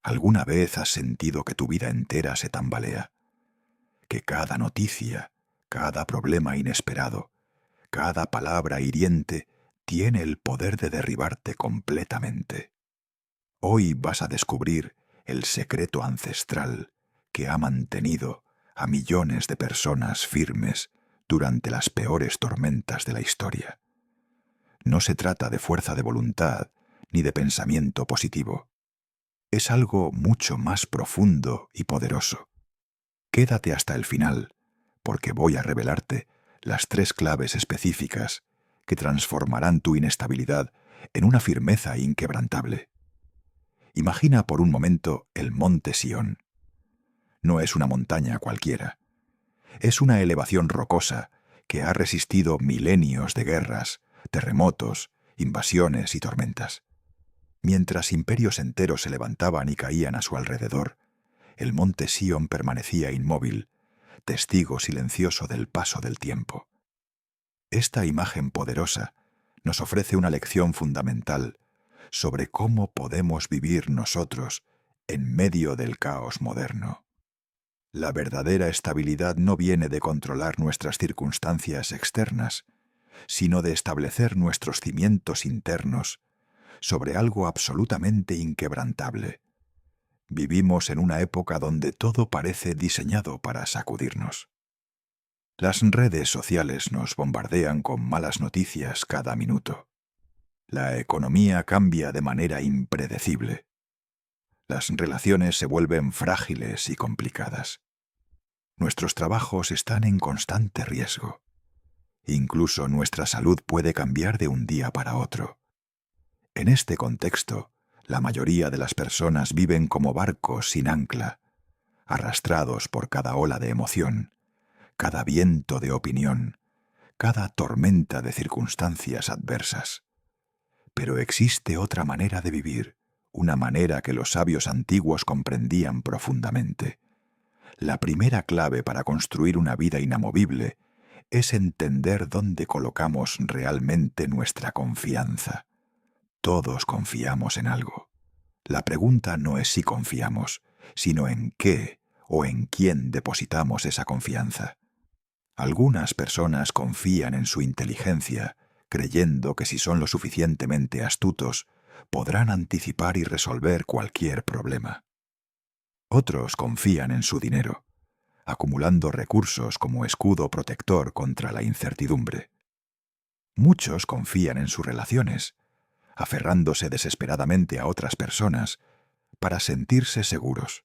¿Alguna vez has sentido que tu vida entera se tambalea? Que cada noticia, cada problema inesperado, cada palabra hiriente tiene el poder de derribarte completamente. Hoy vas a descubrir el secreto ancestral que ha mantenido a millones de personas firmes durante las peores tormentas de la historia. No se trata de fuerza de voluntad ni de pensamiento positivo. Es algo mucho más profundo y poderoso. Quédate hasta el final, porque voy a revelarte las 3 claves específicas que transformarán tu inestabilidad en una firmeza inquebrantable. Imagina por un momento el monte Sión. No es una montaña cualquiera. Es una elevación rocosa que ha resistido milenios de guerras, terremotos, invasiones y tormentas. Mientras imperios enteros se levantaban y caían a su alrededor, el monte Sión permanecía inmóvil, testigo silencioso del paso del tiempo. Esta imagen poderosa nos ofrece una lección fundamental sobre cómo podemos vivir nosotros en medio del caos moderno. La verdadera estabilidad no viene de controlar nuestras circunstancias externas, sino de establecer nuestros cimientos internos sobre algo absolutamente inquebrantable. Vivimos en una época donde todo parece diseñado para sacudirnos. Las redes sociales nos bombardean con malas noticias cada minuto. La economía cambia de manera impredecible. Las relaciones se vuelven frágiles y complicadas. Nuestros trabajos están en constante riesgo. Incluso nuestra salud puede cambiar de un día para otro. En este contexto, la mayoría de las personas viven como barcos sin ancla, arrastrados por cada ola de emoción, cada viento de opinión, cada tormenta de circunstancias adversas. Pero existe otra manera de vivir, una manera que los sabios antiguos comprendían profundamente. La primera clave para construir una vida inamovible es entender dónde colocamos realmente nuestra confianza. Todos confiamos en algo. La pregunta no es si confiamos, sino en qué o en quién depositamos esa confianza. Algunas personas confían en su inteligencia, creyendo que si son lo suficientemente astutos, podrán anticipar y resolver cualquier problema. Otros confían en su dinero, acumulando recursos como escudo protector contra la incertidumbre. Muchos confían en sus relaciones, aferrándose desesperadamente a otras personas para sentirse seguros.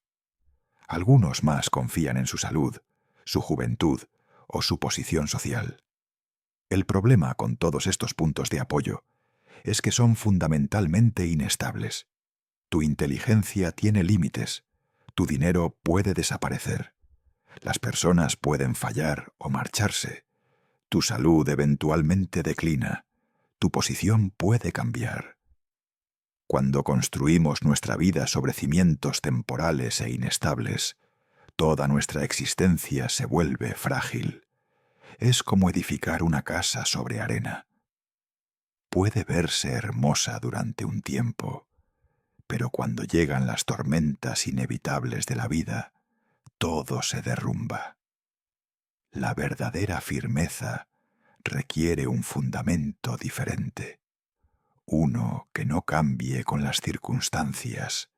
Algunos más confían en su salud, su juventud o su posición social. El problema con todos estos puntos de apoyo es que son fundamentalmente inestables. Tu inteligencia tiene límites, tu dinero puede desaparecer, las personas pueden fallar o marcharse, tu salud eventualmente declina, tu posición puede cambiar. Cuando construimos nuestra vida sobre cimientos temporales e inestables, toda nuestra existencia se vuelve frágil. Es como edificar una casa sobre arena. Puede verse hermosa durante un tiempo, pero cuando llegan las tormentas inevitables de la vida, todo se derrumba. La verdadera firmeza requiere un fundamento diferente, uno que no cambie con las circunstancias,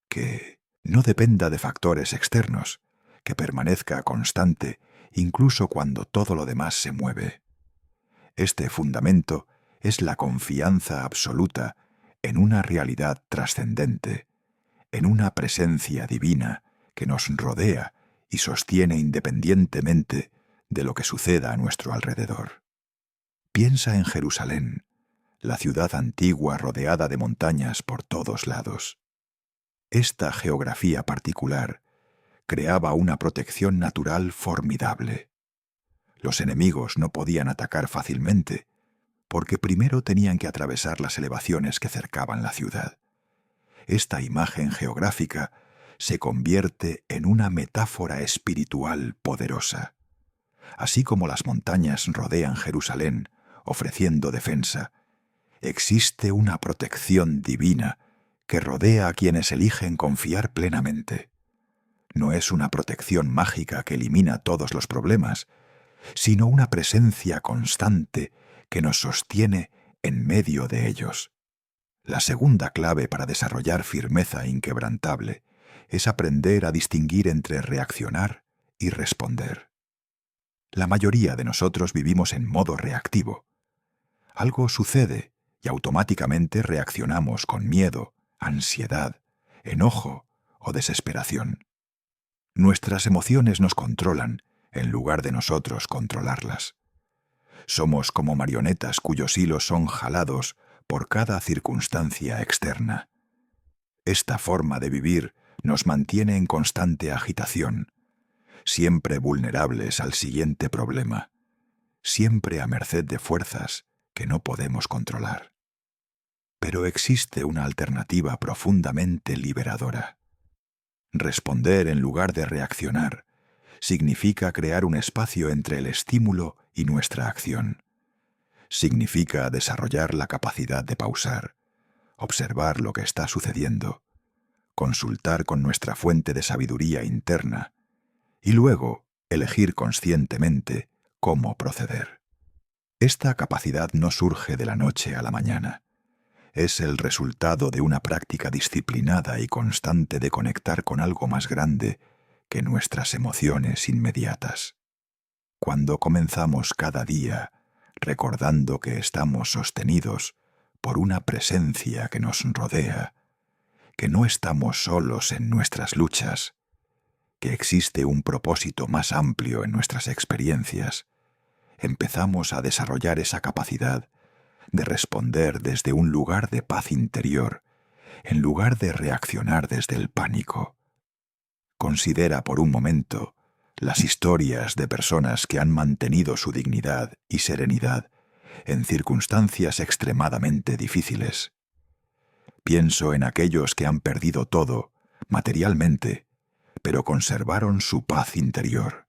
que no dependa de factores externos, que permanezca constante incluso cuando todo lo demás se mueve. Este fundamento es la confianza absoluta en una realidad trascendente, en una presencia divina que nos rodea y sostiene independientemente de lo que suceda a nuestro alrededor. Piensa en Jerusalén, la ciudad antigua rodeada de montañas por todos lados. Esta geografía particular creaba una protección natural formidable. Los enemigos no podían atacar fácilmente, porque primero tenían que atravesar las elevaciones que cercaban la ciudad. Esta imagen geográfica se convierte en una metáfora espiritual poderosa. Así como las montañas rodean Jerusalén, ofreciendo defensa, existe una protección divina que rodea a quienes eligen confiar plenamente. No es una protección mágica que elimina todos los problemas, sino una presencia constante que nos sostiene en medio de ellos. La segunda clave para desarrollar firmeza inquebrantable es aprender a distinguir entre reaccionar y responder. La mayoría de nosotros vivimos en modo reactivo. Algo sucede y automáticamente reaccionamos con miedo, ansiedad, enojo o desesperación. Nuestras emociones nos controlan en lugar de nosotros controlarlas. Somos como marionetas cuyos hilos son jalados por cada circunstancia externa. Esta forma de vivir nos mantiene en constante agitación, siempre vulnerables al siguiente problema, siempre a merced de fuerzas que no podemos controlar. Pero existe una alternativa profundamente liberadora. Responder en lugar de reaccionar significa crear un espacio entre el estímulo y nuestra acción. Significa desarrollar la capacidad de pausar, observar lo que está sucediendo, consultar con nuestra fuente de sabiduría interna y luego elegir conscientemente cómo proceder. Esta capacidad no surge de la noche a la mañana. Es el resultado de una práctica disciplinada y constante de conectar con algo más grande que nuestras emociones inmediatas. Cuando comenzamos cada día recordando que estamos sostenidos por una presencia que nos rodea, que no estamos solos en nuestras luchas, que existe un propósito más amplio en nuestras experiencias, empezamos a desarrollar esa capacidad de responder desde un lugar de paz interior, en lugar de reaccionar desde el pánico. Considera por un momento las historias de personas que han mantenido su dignidad y serenidad en circunstancias extremadamente difíciles. Pienso en aquellos que han perdido todo, materialmente, pero conservaron su paz interior,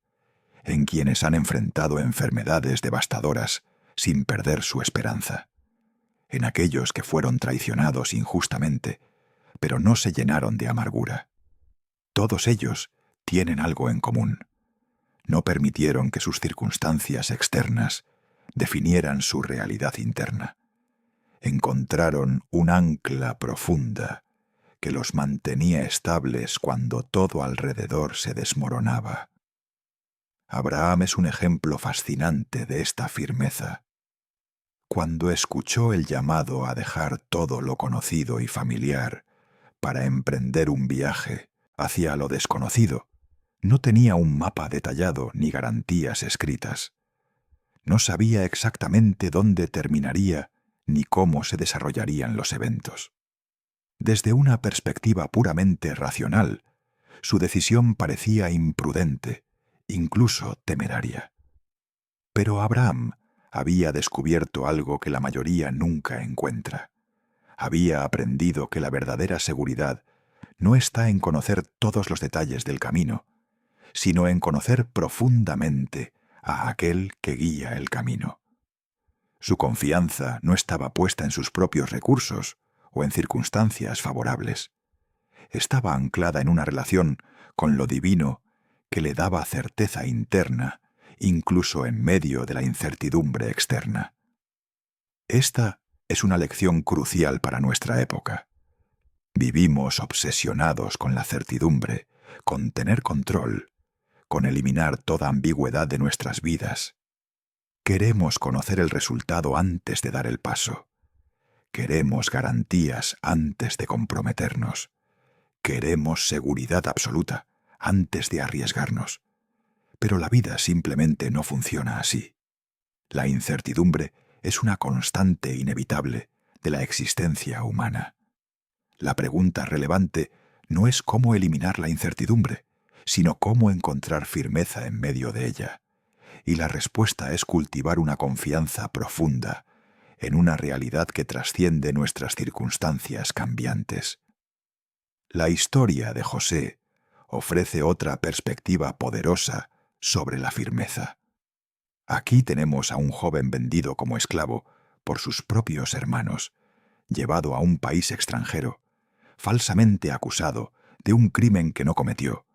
en quienes han enfrentado enfermedades devastadoras sin perder su esperanza, en aquellos que fueron traicionados injustamente, pero no se llenaron de amargura. Todos ellos tienen algo en común. No permitieron que sus circunstancias externas definieran su realidad interna. Encontraron un ancla profunda que los mantenía estables cuando todo alrededor se desmoronaba. Abraham es un ejemplo fascinante de esta firmeza. Cuando escuchó el llamado a dejar todo lo conocido y familiar para emprender un viaje hacia lo desconocido, no tenía un mapa detallado ni garantías escritas. No sabía exactamente dónde terminaría ni cómo se desarrollarían los eventos. Desde una perspectiva puramente racional, su decisión parecía imprudente, incluso temeraria. Pero Abraham había descubierto algo que la mayoría nunca encuentra. Había aprendido que la verdadera seguridad no está en conocer todos los detalles del camino, sino en conocer profundamente a aquel que guía el camino. Su confianza no estaba puesta en sus propios recursos o en circunstancias favorables. Estaba anclada en una relación con lo divino que le daba certeza interna, incluso en medio de la incertidumbre externa. Esta es una lección crucial para nuestra época. Vivimos obsesionados con la certidumbre, con tener control, con eliminar toda ambigüedad de nuestras vidas. Queremos conocer el resultado antes de dar el paso. Queremos garantías antes de comprometernos. Queremos seguridad absoluta antes de arriesgarnos. Pero la vida simplemente no funciona así. La incertidumbre es una constante inevitable de la existencia humana. La pregunta relevante no es cómo eliminar la incertidumbre, sino cómo encontrar firmeza en medio de ella. Y la respuesta es cultivar una confianza profunda en una realidad que trasciende nuestras circunstancias cambiantes. La historia de José ofrece otra perspectiva poderosa sobre la firmeza. Aquí tenemos a un joven vendido como esclavo por sus propios hermanos, llevado a un país extranjero, falsamente acusado de un crimen que no cometió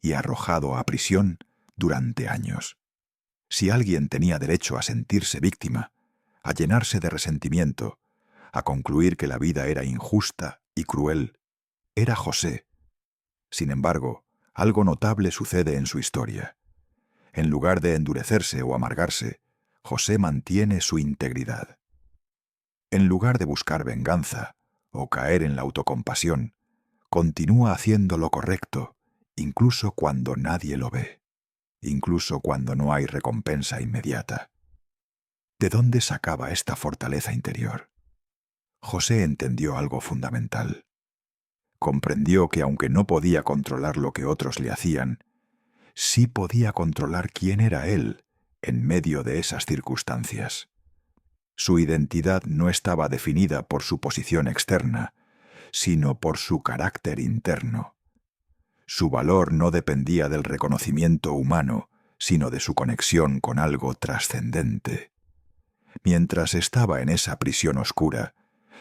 y arrojado a prisión durante años. Si alguien tenía derecho a sentirse víctima, a llenarse de resentimiento, a concluir que la vida era injusta y cruel, era José. Sin embargo, algo notable sucede en su historia. En lugar de endurecerse o amargarse, José mantiene su integridad. En lugar de buscar venganza o caer en la autocompasión, continúa haciendo lo correcto, incluso cuando nadie lo ve, incluso cuando no hay recompensa inmediata. ¿De dónde sacaba esta fortaleza interior? José entendió algo fundamental. Comprendió que aunque no podía controlar lo que otros le hacían, sí podía controlar quién era él en medio de esas circunstancias. Su identidad no estaba definida por su posición externa, sino por su carácter interno. Su valor no dependía del reconocimiento humano, sino de su conexión con algo trascendente. Mientras estaba en esa prisión oscura,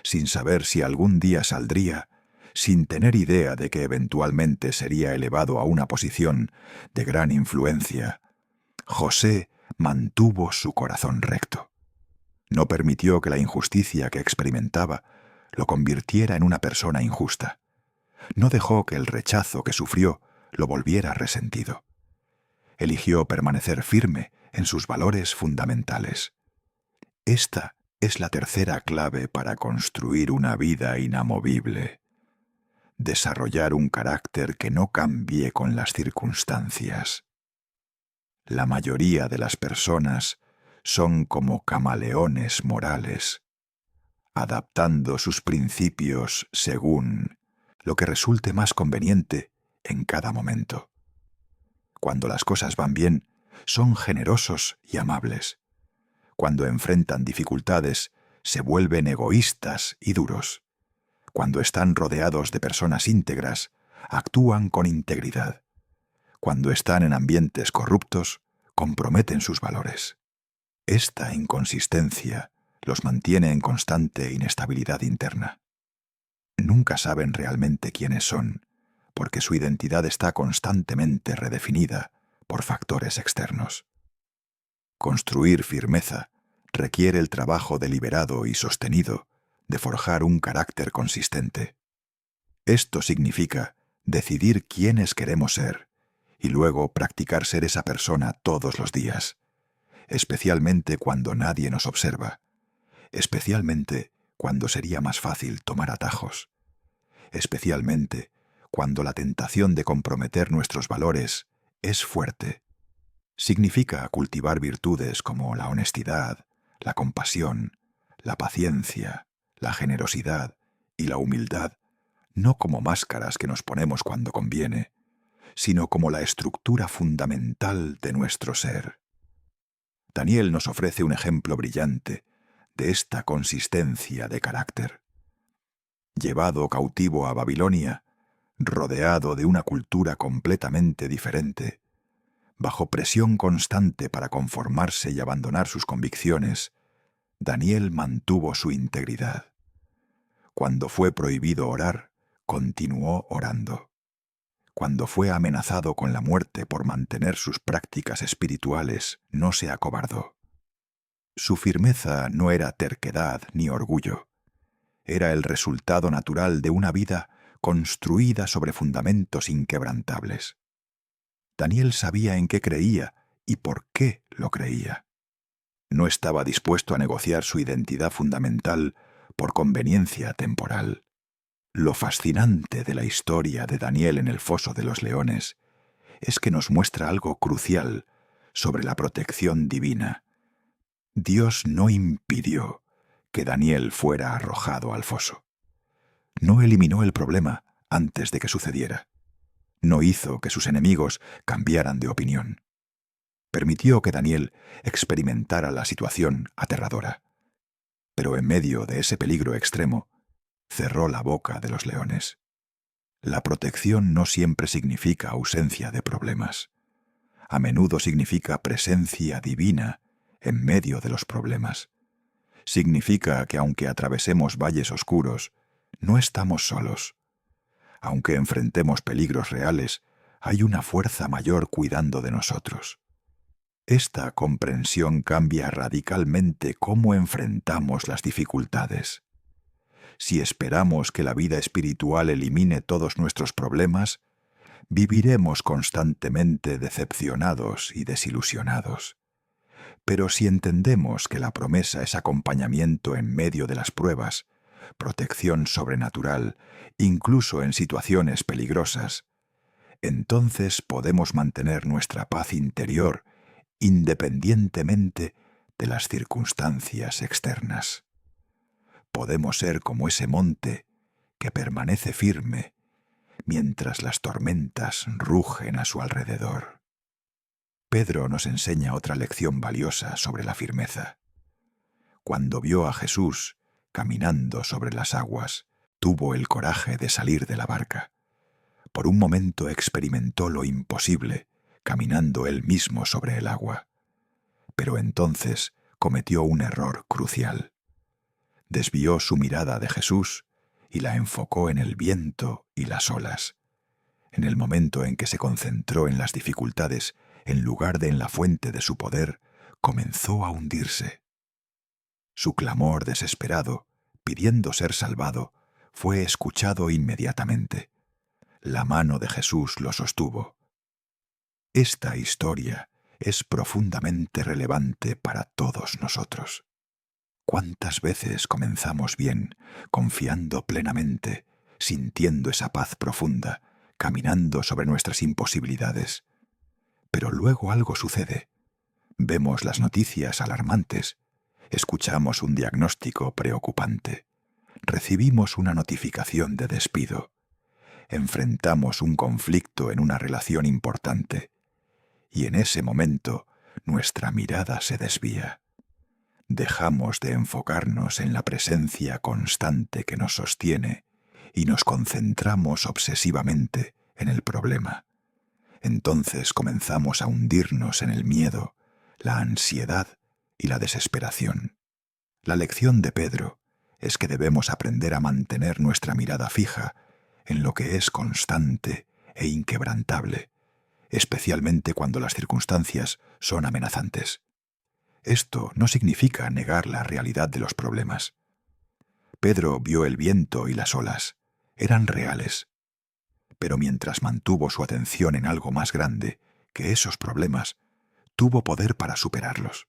sin saber si algún día saldría, sin tener idea de que eventualmente sería elevado a una posición de gran influencia, José mantuvo su corazón recto. No permitió que la injusticia que experimentaba lo convirtiera en una persona injusta. No dejó que el rechazo que sufrió lo volviera resentido. Eligió permanecer firme en sus valores fundamentales. Esta es la tercera clave para construir una vida inamovible. Desarrollar un carácter que no cambie con las circunstancias. La mayoría de las personas son como camaleones morales, adaptando sus principios según lo que resulte más conveniente en cada momento. Cuando las cosas van bien, son generosos y amables. Cuando enfrentan dificultades, se vuelven egoístas y duros. Cuando están rodeados de personas íntegras, actúan con integridad. Cuando están en ambientes corruptos, comprometen sus valores. Esta inconsistencia los mantiene en constante inestabilidad interna. Nunca saben realmente quiénes son, porque su identidad está constantemente redefinida por factores externos. Construir firmeza requiere el trabajo deliberado y sostenido de forjar un carácter consistente. Esto significa decidir quiénes queremos ser y luego practicar ser esa persona todos los días, especialmente cuando nadie nos observa, especialmente cuando sería más fácil tomar atajos, especialmente cuando la tentación de comprometer nuestros valores es fuerte. Significa cultivar virtudes como la honestidad, la compasión, la paciencia, la generosidad y la humildad, no como máscaras que nos ponemos cuando conviene, sino como la estructura fundamental de nuestro ser. Daniel nos ofrece un ejemplo brillante de esta consistencia de carácter. Llevado cautivo a Babilonia, rodeado de una cultura completamente diferente, bajo presión constante para conformarse y abandonar sus convicciones, Daniel mantuvo su integridad. Cuando fue prohibido orar, continuó orando. Cuando fue amenazado con la muerte por mantener sus prácticas espirituales, no se acobardó. Su firmeza no era terquedad ni orgullo. Era el resultado natural de una vida construida sobre fundamentos inquebrantables. Daniel sabía en qué creía y por qué lo creía. No estaba dispuesto a negociar su identidad fundamental por conveniencia temporal. Lo fascinante de la historia de Daniel en el foso de los leones es que nos muestra algo crucial sobre la protección divina. Dios no impidió que Daniel fuera arrojado al foso. No eliminó el problema antes de que sucediera. No hizo que sus enemigos cambiaran de opinión. Permitió que Daniel experimentara la situación aterradora. Pero en medio de ese peligro extremo, cerró la boca de los leones. La protección no siempre significa ausencia de problemas. A menudo significa presencia divina en medio de los problemas. Significa que aunque atravesemos valles oscuros, no estamos solos. Aunque enfrentemos peligros reales, hay una fuerza mayor cuidando de nosotros. Esta comprensión cambia radicalmente cómo enfrentamos las dificultades. Si esperamos que la vida espiritual elimine todos nuestros problemas, viviremos constantemente decepcionados y desilusionados. Pero si entendemos que la promesa es acompañamiento en medio de las pruebas, protección sobrenatural, incluso en situaciones peligrosas, entonces podemos mantener nuestra paz interior independientemente de las circunstancias externas. Podemos ser como ese monte que permanece firme mientras las tormentas rugen a su alrededor. Pedro nos enseña otra lección valiosa sobre la firmeza. Cuando vio a Jesús caminando sobre las aguas, tuvo el coraje de salir de la barca. Por un momento experimentó lo imposible, caminando él mismo sobre el agua. Pero entonces cometió un error crucial. Desvió su mirada de Jesús y la enfocó en el viento y las olas. En el momento en que se concentró en las dificultades, en lugar de en la fuente de su poder, comenzó a hundirse. Su clamor desesperado, pidiendo ser salvado, fue escuchado inmediatamente. La mano de Jesús lo sostuvo. Esta historia es profundamente relevante para todos nosotros. ¿Cuántas veces comenzamos bien, confiando plenamente, sintiendo esa paz profunda, caminando sobre nuestras imposibilidades? Pero luego algo sucede. Vemos las noticias alarmantes, escuchamos un diagnóstico preocupante, recibimos una notificación de despido, enfrentamos un conflicto en una relación importante, y en ese momento nuestra mirada se desvía. Dejamos de enfocarnos en la presencia constante que nos sostiene y nos concentramos obsesivamente en el problema. Entonces comenzamos a hundirnos en el miedo, la ansiedad y la desesperación. La lección de Pedro es que debemos aprender a mantener nuestra mirada fija en lo que es constante e inquebrantable, especialmente cuando las circunstancias son amenazantes. Esto no significa negar la realidad de los problemas. Pedro vio el viento y las olas. Eran reales. Pero mientras mantuvo su atención en algo más grande que esos problemas, tuvo poder para superarlos.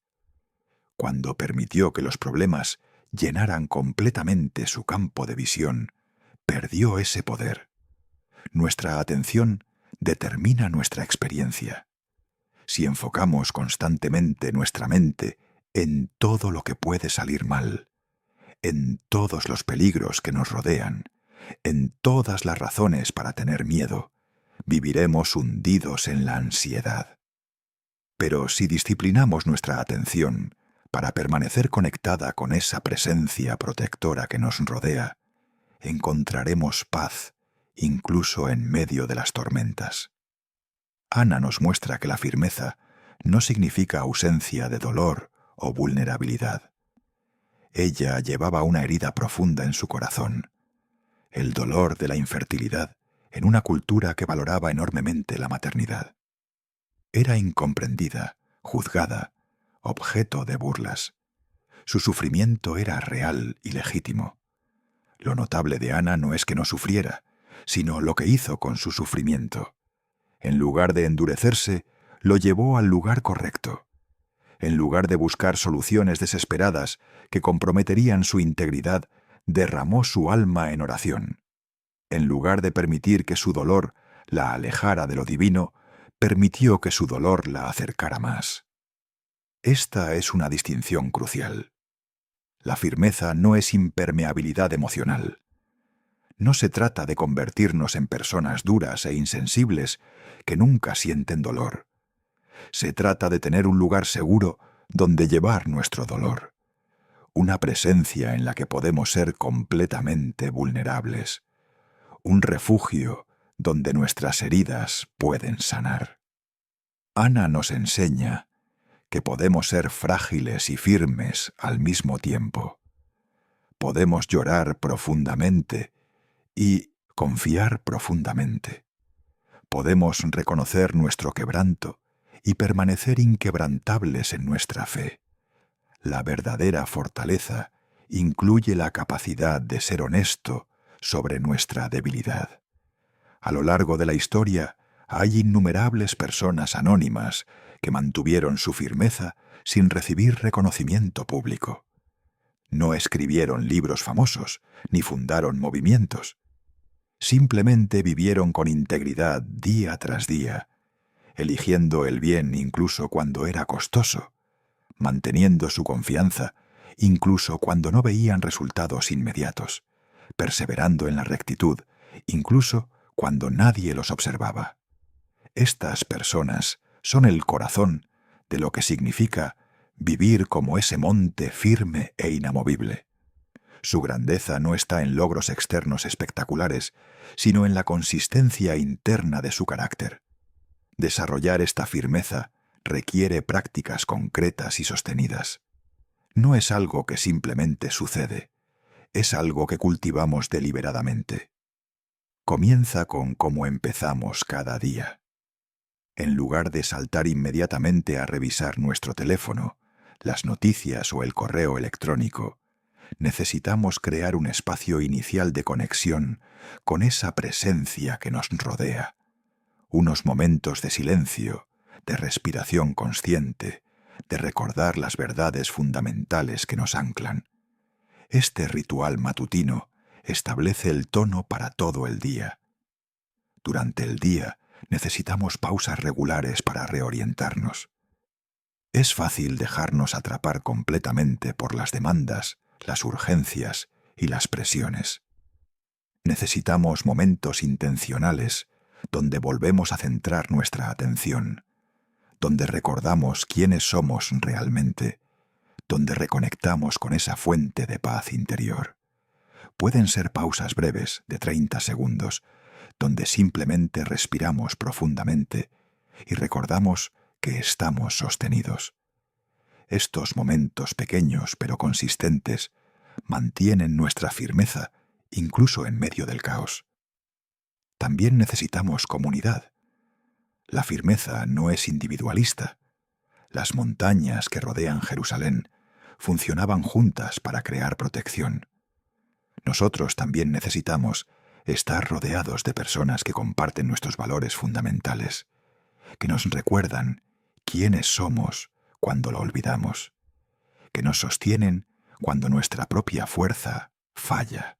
Cuando permitió que los problemas llenaran completamente su campo de visión, perdió ese poder. Nuestra atención determina nuestra experiencia. Si enfocamos constantemente nuestra mente en todo lo que puede salir mal, en todos los peligros que nos rodean, en todas las razones para tener miedo, viviremos hundidos en la ansiedad. Pero si disciplinamos nuestra atención para permanecer conectada con esa presencia protectora que nos rodea, encontraremos paz incluso en medio de las tormentas. Ana nos muestra que la firmeza no significa ausencia de dolor o vulnerabilidad. Ella llevaba una herida profunda en su corazón, el dolor de la infertilidad en una cultura que valoraba enormemente la maternidad. Era incomprendida, juzgada, objeto de burlas. Su sufrimiento era real y legítimo. Lo notable de Ana no es que no sufriera, sino lo que hizo con su sufrimiento. En lugar de endurecerse, lo llevó al lugar correcto. En lugar de buscar soluciones desesperadas que comprometerían su integridad, derramó su alma en oración. En lugar de permitir que su dolor la alejara de lo divino, permitió que su dolor la acercara más. Esta es una distinción crucial. La firmeza no es impermeabilidad emocional. No se trata de convertirnos en personas duras e insensibles que nunca sienten dolor. Se trata de tener un lugar seguro donde llevar nuestro dolor, una presencia en la que podemos ser completamente vulnerables, un refugio donde nuestras heridas pueden sanar. Ana nos enseña que podemos ser frágiles y firmes al mismo tiempo. Podemos llorar profundamente y, confiar profundamente. Podemos reconocer nuestro quebranto y permanecer inquebrantables en nuestra fe. La verdadera fortaleza incluye la capacidad de ser honesto sobre nuestra debilidad. A lo largo de la historia hay innumerables personas anónimas que mantuvieron su firmeza sin recibir reconocimiento público. No escribieron libros famosos, ni fundaron movimientos. Simplemente vivieron con integridad día tras día, eligiendo el bien incluso cuando era costoso, manteniendo su confianza incluso cuando no veían resultados inmediatos, perseverando en la rectitud incluso cuando nadie los observaba. Estas personas son el corazón de lo que significa vivir como ese monte firme e inamovible. Su grandeza no está en logros externos espectaculares, sino en la consistencia interna de su carácter. Desarrollar esta firmeza requiere prácticas concretas y sostenidas. No es algo que simplemente sucede, es algo que cultivamos deliberadamente. Comienza con cómo empezamos cada día. En lugar de saltar inmediatamente a revisar nuestro teléfono, las noticias o el correo electrónico, necesitamos crear un espacio inicial de conexión con esa presencia que nos rodea. Unos momentos de silencio, de respiración consciente, de recordar las verdades fundamentales que nos anclan. Este ritual matutino establece el tono para todo el día. Durante el día necesitamos pausas regulares para reorientarnos. Es fácil dejarnos atrapar completamente por las demandas, las urgencias y las presiones. Necesitamos momentos intencionales donde volvemos a centrar nuestra atención, donde recordamos quiénes somos realmente, donde reconectamos con esa fuente de paz interior. Pueden ser pausas breves de 30 segundos, donde simplemente respiramos profundamente y recordamos que estamos sostenidos. Estos momentos pequeños pero consistentes mantienen nuestra firmeza incluso en medio del caos. También necesitamos comunidad. La firmeza no es individualista. Las montañas que rodean Jerusalén funcionaban juntas para crear protección. Nosotros también necesitamos estar rodeados de personas que comparten nuestros valores fundamentales, que nos recuerdan quiénes somos cuando lo olvidamos, que nos sostienen cuando nuestra propia fuerza falla.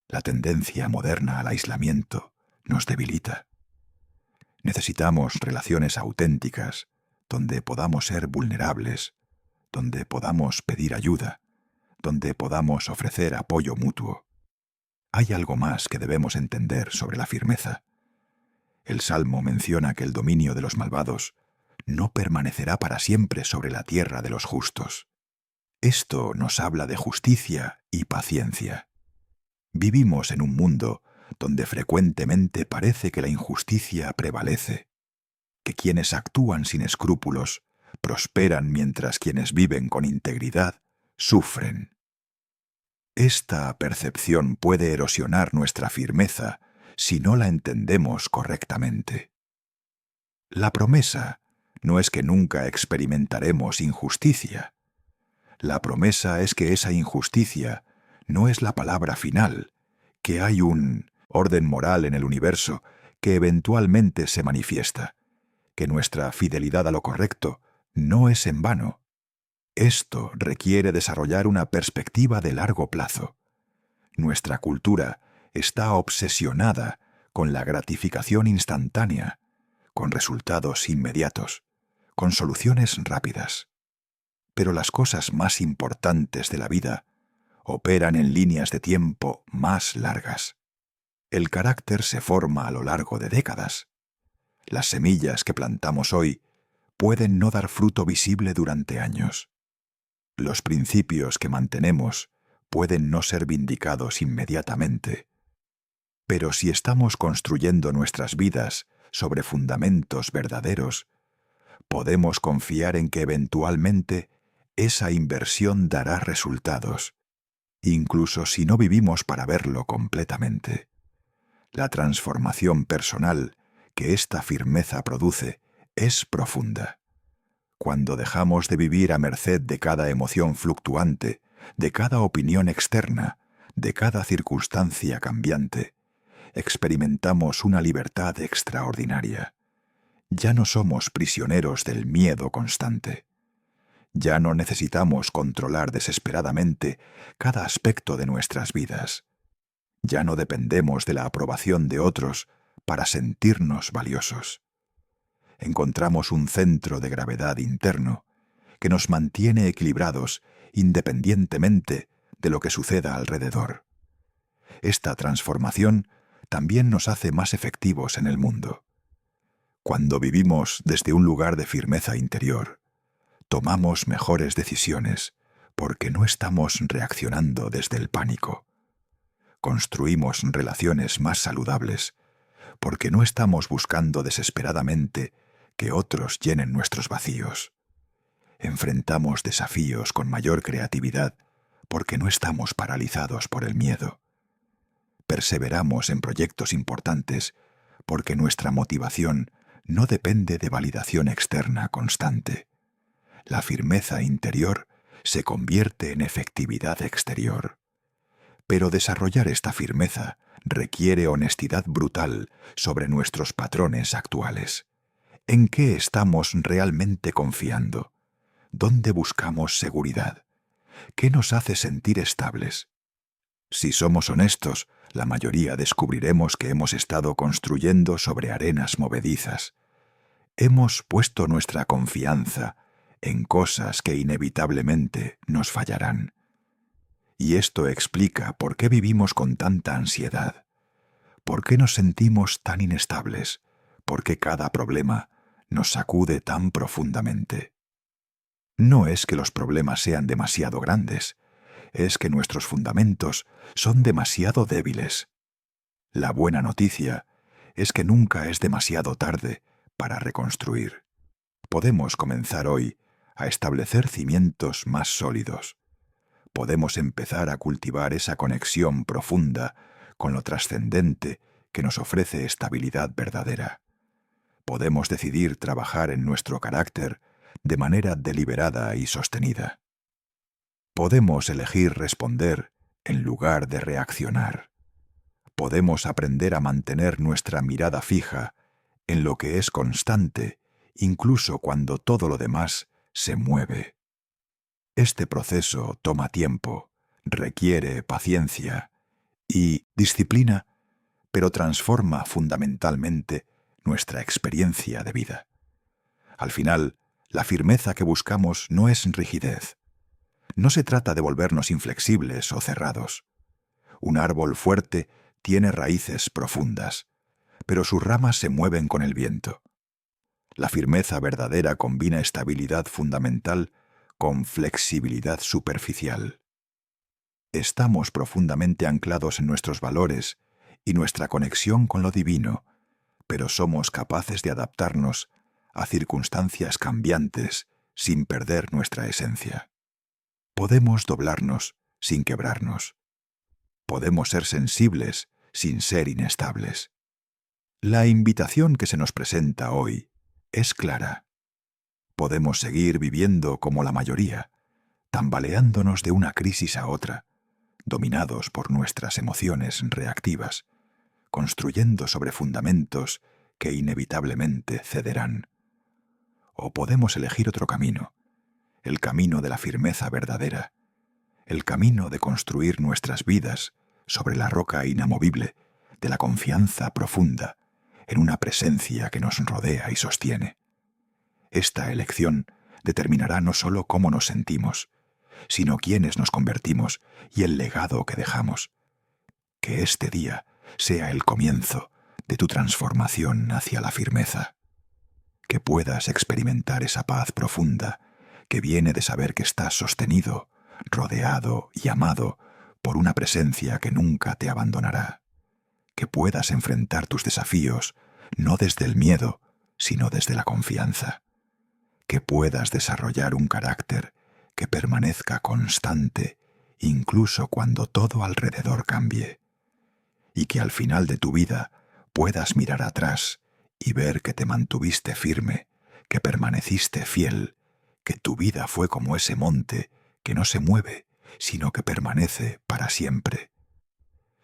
La tendencia moderna al aislamiento nos debilita. Necesitamos relaciones auténticas, donde podamos ser vulnerables, donde podamos pedir ayuda, donde podamos ofrecer apoyo mutuo. Hay algo más que debemos entender sobre la firmeza. El Salmo menciona que el dominio de los malvados no permanecerá para siempre sobre la tierra de los justos. Esto nos habla de justicia y paciencia. Vivimos en un mundo donde frecuentemente parece que la injusticia prevalece, que quienes actúan sin escrúpulos prosperan mientras quienes viven con integridad sufren. Esta percepción puede erosionar nuestra firmeza si no la entendemos correctamente. La promesa no es que nunca experimentaremos injusticia. La promesa es que esa injusticia no es la palabra final, que hay un orden moral en el universo que eventualmente se manifiesta, que nuestra fidelidad a lo correcto no es en vano. Esto requiere desarrollar una perspectiva de largo plazo. Nuestra cultura está obsesionada con la gratificación instantánea, con resultados inmediatos, con soluciones rápidas. Pero las cosas más importantes de la vida operan en líneas de tiempo más largas. El carácter se forma a lo largo de décadas. Las semillas que plantamos hoy pueden no dar fruto visible durante años. Los principios que mantenemos pueden no ser vindicados inmediatamente. Pero si estamos construyendo nuestras vidas sobre fundamentos verdaderos, podemos confiar en que eventualmente esa inversión dará resultados, incluso si no vivimos para verlo completamente. La transformación personal que esta firmeza produce es profunda. Cuando dejamos de vivir a merced de cada emoción fluctuante, de cada opinión externa, de cada circunstancia cambiante, experimentamos una libertad extraordinaria. Ya no somos prisioneros del miedo constante. Ya no necesitamos controlar desesperadamente cada aspecto de nuestras vidas. Ya no dependemos de la aprobación de otros para sentirnos valiosos. Encontramos un centro de gravedad interno que nos mantiene equilibrados independientemente de lo que suceda alrededor. Esta transformación también nos hace más efectivos en el mundo. Cuando vivimos desde un lugar de firmeza interior, tomamos mejores decisiones porque no estamos reaccionando desde el pánico. Construimos relaciones más saludables porque no estamos buscando desesperadamente que otros llenen nuestros vacíos. Enfrentamos desafíos con mayor creatividad porque no estamos paralizados por el miedo. Perseveramos en proyectos importantes porque nuestra motivación no depende de validación externa constante. La firmeza interior se convierte en efectividad exterior. Pero desarrollar esta firmeza requiere honestidad brutal sobre nuestros patrones actuales. ¿En qué estamos realmente confiando? ¿Dónde buscamos seguridad? ¿Qué nos hace sentir estables? Si somos honestos, la mayoría descubriremos que hemos estado construyendo sobre arenas movedizas. Hemos puesto nuestra confianza en cosas que inevitablemente nos fallarán. Y esto explica por qué vivimos con tanta ansiedad, por qué nos sentimos tan inestables, por qué cada problema nos sacude tan profundamente. No es que los problemas sean demasiado grandes, es que nuestros fundamentos son demasiado débiles. La buena noticia es que nunca es demasiado tarde para reconstruir. Podemos comenzar hoy a establecer cimientos más sólidos. Podemos empezar a cultivar esa conexión profunda con lo trascendente que nos ofrece estabilidad verdadera. Podemos decidir trabajar en nuestro carácter de manera deliberada y sostenida. Podemos elegir responder en lugar de reaccionar. Podemos aprender a mantener nuestra mirada fija en lo que es constante, incluso cuando todo lo demás se mueve. Este proceso toma tiempo, requiere paciencia y disciplina, pero transforma fundamentalmente nuestra experiencia de vida. Al final, la firmeza que buscamos no es rigidez. No se trata de volvernos inflexibles o cerrados. Un árbol fuerte tiene raíces profundas, pero sus ramas se mueven con el viento. La firmeza verdadera combina estabilidad fundamental con flexibilidad superficial. Estamos profundamente anclados en nuestros valores y nuestra conexión con lo divino, pero somos capaces de adaptarnos a circunstancias cambiantes sin perder nuestra esencia. Podemos doblarnos sin quebrarnos. Podemos ser sensibles sin ser inestables. La invitación que se nos presenta hoy es clara. Podemos seguir viviendo como la mayoría, tambaleándonos de una crisis a otra, dominados por nuestras emociones reactivas, construyendo sobre fundamentos que inevitablemente cederán. O podemos elegir otro camino, el camino de la firmeza verdadera, el camino de construir nuestras vidas sobre la roca inamovible de la confianza profunda en una presencia que nos rodea y sostiene. Esta elección determinará no solo cómo nos sentimos, sino quiénes nos convertimos y el legado que dejamos. Que este día sea el comienzo de tu transformación hacia la firmeza. Que puedas experimentar esa paz profunda que viene de saber que estás sostenido, rodeado y amado por una presencia que nunca te abandonará. Que puedas enfrentar tus desafíos no desde el miedo, sino desde la confianza. Que puedas desarrollar un carácter que permanezca constante incluso cuando todo alrededor cambie. y que al final de tu vida puedas mirar atrás y ver que te mantuviste firme, que permaneciste fiel, que tu vida fue como ese monte que no se mueve, sino que permanece para siempre.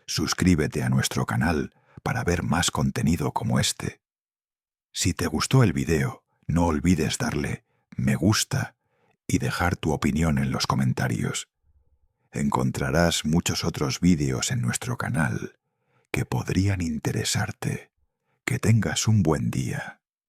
Suscríbete a nuestro canal para ver más contenido como este. Si te gustó el video, no olvides darle me gusta y dejar tu opinión en los comentarios. Encontrarás muchos otros vídeos en nuestro canal que podrían interesarte. Que tengas un buen día.